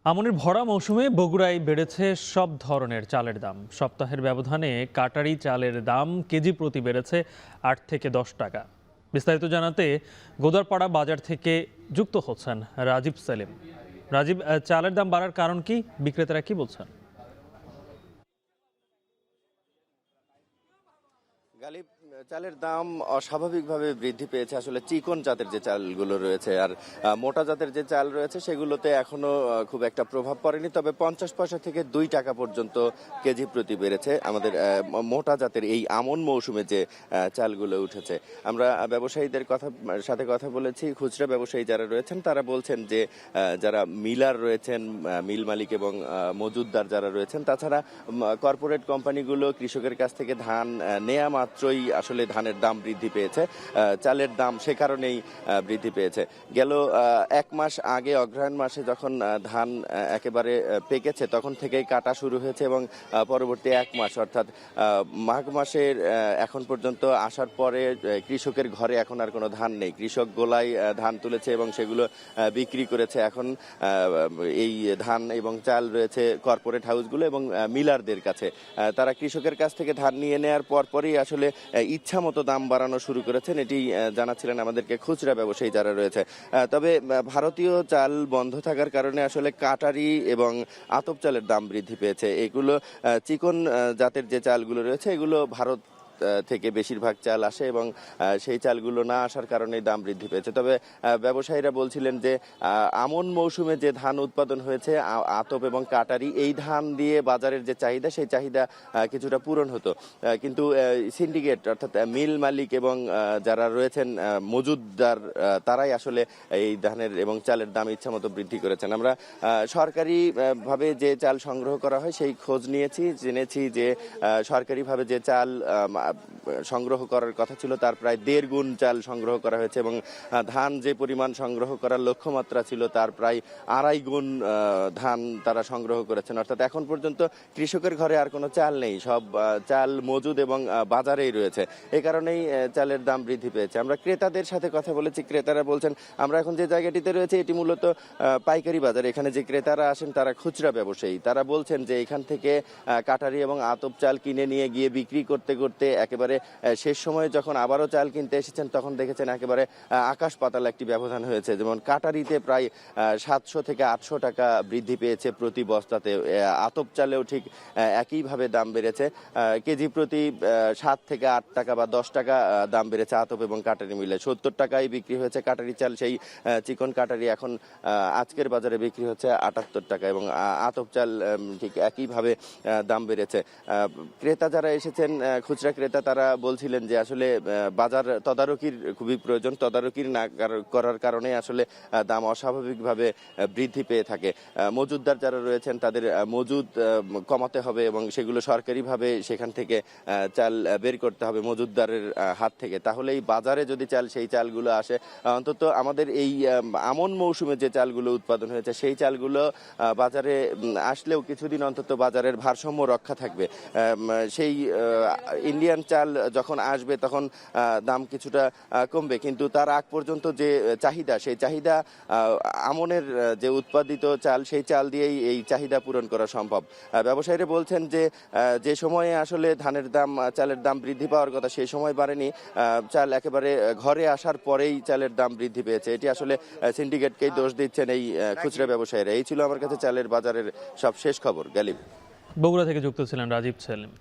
আমনের ভরা মৌসুমে বগুড়ায় বেড়েছে সব ধরনের চালের দাম। সপ্তাহের ব্যবধানে কাটারি চালের দাম কেজি প্রতি বেড়েছে ৮ থেকে ১০ টাকা। বিস্তারিত জানাতে গোদারপাড়া বাজার থেকে যুক্ত হচ্ছেন রাজীব সেলিম। রাজীব, চালের দাম বাড়ার কারণ কি, বিক্রেতারা কি বলছেন? গালিব, চালের দাম অস্বাভাবিকভাবে বৃদ্ধি পেয়েছে আসলে চিকন জাতের যে চালগুলো রয়েছে, আর মোটা জাতের যে চাল রয়েছে সেগুলোতে এখনো খুব একটা প্রভাব পড়েনি। তবে ৫০ পয়সা থেকে ২ টাকা পর্যন্ত কেজি প্রতি বেড়েছে আমাদের মোটা জাতের এই আমন মৌসুমে যে চালগুলো উঠেছে। আমরা ব্যবসায়ীদের সাথে কথা বলেছি। খুচরা ব্যবসায়ী যারা রয়েছেন তারা বলছেন যে যারা মিলার রয়েছেন, মিল মালিক এবং মজুদদার যারা রয়েছেন, তাছাড়া কর্পোরেট কোম্পানিগুলো কৃষকের কাছ থেকে ধান নেয়া মাত্রই আসলে ধানের দাম বৃদ্ধি পেয়েছে। চালের দাম সে কারণেই বৃদ্ধি পেয়েছে। গেল ১ মাস আগে অগ্রহায়ণ মাসে যখন ধান একেবারে পেকেছে তখন থেকেই কাটা শুরু হয়েছে এবং পরবর্তী ১ মাস অর্থাৎ মাঘ মাসের এখন পর্যন্ত আসার পরে কৃষকের ঘরে এখন আর কোনো ধান নেই। কৃষক গোলায় ধান তুলেছে এবং সেগুলো বিক্রি করেছে। এখন এই ধান এবং চাল রয়েছে কর্পোরেট হাউসগুলো এবং মিলারদের কাছে। তারা কৃষকের কাছ থেকে ধান নিয়ে নেওয়ার পরই আসলে ইচ্ছা মতো দাম বাড়ানো শুরু করেছেন। এটি জানাচ্ছিলেন আমাদেরকে খুচরা ব্যবসায়ী যারা রয়েছে। তবে ভারতীয় চাল বন্ধ থাকার কারণে আসলে কাটারি এবং আতপ চালের দাম বৃদ্ধি পেয়েছে। এগুলো চিকন জাতের যে চালগুলো রয়েছে এগুলো ভারত থেকে বেশিরভাগ চাল আসে এবং সেই চালগুলো না আসার কারণে দাম বৃদ্ধি পেয়েছে। তবে ব্যবসায়ীরা বলছিলেন যে আমন মৌসুমে যে ধান উৎপাদন হয়েছে আতপ এবং কাটারি, এই ধান দিয়ে বাজারের যে চাহিদা সেই চাহিদা কিছুটা পূরণ হতো, কিন্তু সিন্ডিকেট অর্থাৎ মিল মালিক এবং যারা রয়েছেন মজুদদার তারাই আসলে এই ধানের এবং চালের দাম ইচ্ছামতো বৃদ্ধি করেছেন। আমরা সরকারি ভাবে যে চাল সংগ্রহ করা হয় সেই খোঁজ নিয়েছি, জেনেছি যে সরকারিভাবে যে চাল সংগ্রহ করার কথা ছিল তার প্রায় ১.৫ গুণ চাল সংগ্রহ করা হয়েছে এবং ধান যে পরিমাণ সংগ্রহ করার লক্ষ্যমাত্রা ছিল তার প্রায় ২.৫ গুণ ধান তারা সংগ্রহ করেছেন। অর্থাৎ এখন পর্যন্ত কৃষকের ঘরে আর কোনো চাল নেই, সব চাল মজুদ এবং বাজারেই রয়েছে। এই কারণেই চালের দাম বৃদ্ধি পেয়েছে। আমরা ক্রেতাদের সাথে কথা বলেছি, ক্রেতারা বলছেন আমরা এখন যে জায়গাটিতে রয়েছে এটি মূলত পাইকারি বাজার। এখানে যে ক্রেতারা আসেন তারা খুচরা ব্যবসায়ী। তারা বলছেন যে এখান থেকে কাটারি এবং আতপ চাল কিনে নিয়ে গিয়ে বিক্রি করতে করতে একেবারে শেষ সময়ে যখন আবারও চাল কিনতে এসেছেন তখন দেখেছেন একেবারে আকাশ পাতাল একটি ব্যবধান হয়েছে। যেমন কাটারিতে প্রায় ৭০০ থেকে ৮০০ টাকা বৃদ্ধি পেয়েছে প্রতি বস্তাতে। আতপ চালেও ঠিক একইভাবে দাম বেড়েছে। কেজি প্রতি ৭ থেকে ৮ টাকা বা ১০ টাকা দাম বেড়েছে আতপ এবং কাটারি মিলে। ৭০ টাকায় বিক্রি হয়েছে কাটারি চাল, সেই চিকন কাটারি এখন আজকের বাজারে বিক্রি হচ্ছে ৭৮ টাকা এবং আতপ চাল ঠিক একইভাবে দাম বেড়েছে। ক্রেতা যারা এসেছেন খুচরা ক্রেতা তারা বলছিলেন যে আসলে বাজার তদারকির খুবই প্রয়োজন। তদারকি না করার কারণে আসলে দাম অস্বাভাবিকভাবে বৃদ্ধি পেয়ে থাকে। মজুদদার যারা রয়েছেন তাদের মজুদ কমাতে হবে এবং সেগুলো সরকারিভাবে সেখান থেকে চাল বের করতে হবে মজুদদারের হাত থেকে। তাহলেই বাজারে যদি সেই চালগুলো আসে, অন্তত আমাদের এই আমন মৌসুমে যে চালগুলো উৎপাদন হয়েছে সেই চালগুলো বাজারে আসলেও কিছুদিন অন্তত বাজারের ভারসাম্য রক্ষা থাকবে। সেই ইন্ডিয়ান চাল যখন আসবে তখন দাম কিছুটা কমবে, কিন্তু তার আগ পর্যন্ত যে চাহিদা সেই চাহিদা আমনের যে উৎপাদিত চাল সেই চাল দিয়েই এই চাহিদা পূরণ করা সম্ভব। ব্যবসায়ীরা বলছেন যে যে সময়ে আসলে ধানের দাম চালের দাম বৃদ্ধি পাওয়ার কথা সেই সময় বাড়েনি, চাল একেবারে ঘরে আসার পরেই চালের দাম বৃদ্ধি পেয়েছে। এটি আসলে সিন্ডিকেটকেই দোষ দিচ্ছেন এই খুচরা ব্যবসায়ীরা। এই ছিল আমার কাছে চালের বাজারের সব শেষ খবর। গালিব, বগুড়া থেকে যুক্ত ছিলেন রাজীব সেলিম।